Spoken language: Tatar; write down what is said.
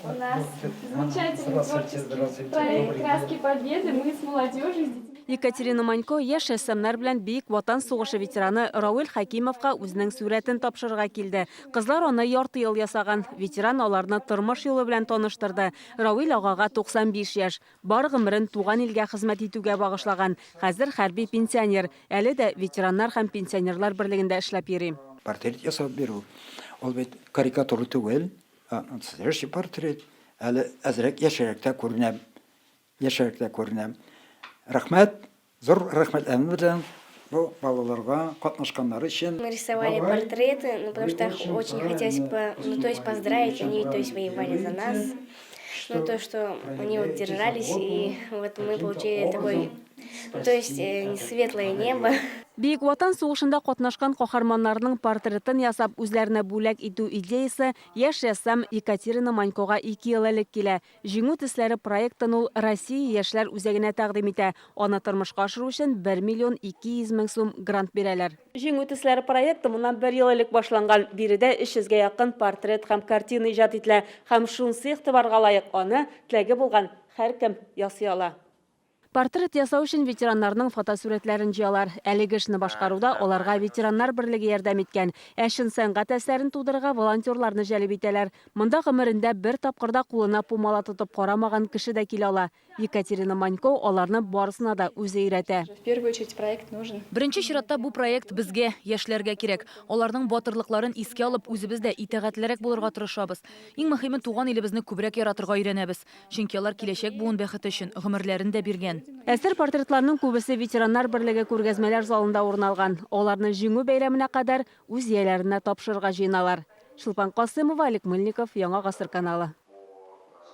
У нас замечательный творческий проект «Краски Победы». Мы с молодежью, с детьми. Екатерина Манько еш әсәмнәр белән бик ватан сугышы ветераны Рауил Хакимовка үзенең сурәтен тапшырырга килде. Кызлар аны ярты ел ясаган. Ветеран аларны тормыш юлы белән таныштырды. Рауил агага 95 яшь. Бар гомерен туган илгә хезмәт итүгә багышлаган. Хәзер хәрби пенсионер. Әле дә ветераннар һәм пенсионерлар берлегендә эшләп йөри. Портрет ясап бирү. Ул бит карикатура түгел, настоящий портрет. Әле әзрәк яшәрәктә күренәм. Рәхмәт, зур рәхмәтләрне белән бу балаларга катнашканнары өчен. Мы рисовали портреты, потому что очень хотелось поздравить, они воевали за нас. То, что они держались, и вот мы получили такой, светлое небо. Бик ватан сугышында катнашкан каһарманнарның портретын ясап үзләренә бүләк итү идеясе яшь рәссам Екатерина Манькога 2 ел элек килә. Җиңү төсләре проектын ул Россия яшьләр үзәгенә тәкъдим итә. Аны тормышка ашыру өчен 1 миллион 200 мең сум грант бирәләр. Җиңү төсләре проекты моннан 1 ел элек башланган. Биредә 300-гә якын портрет һәм картина иҗат ителә. Һәм шунысы игътибарга лаек, аны теләге булган һәркем ясый ала. Портрет ясау өчен ветераннарның фотосурәтләрен җыялар. Әлеге эшне башкаруда аларга ветераннар берлеге ярдәм иткән. Әшин сәнгать әсәрен тудырырга волонтерларны җәлеп итәләр. Монда гомерендә бер тапкырда кулына пумала тотып карамаган кеше дә килә ала. Екатерина Манько аларны барысына да үзе өйрәтә. В первую очередь проект нужен. Беренче чиратта бу проект безгә, яшьләргә кирәк. Аларның батырлыкларын искә алып, үзебездә итәгатьлерәк булырга тырышабыз. Иң мөһиме туган илебезне күбрәк яратырга өйрәнәбез. Чөнки алар киләчәк буын бәхете өчен гомерләрен дә биргән. Әсәр портретларның күбесе ветераннар берлеге күргәзмәләр залында урналган. Аларны җиңү бәйрәменә кадәр үз ияләренә тапшырырга җыеналар. Шулпан Касымова, Алик Мыльников, Яңа гасыр каналы.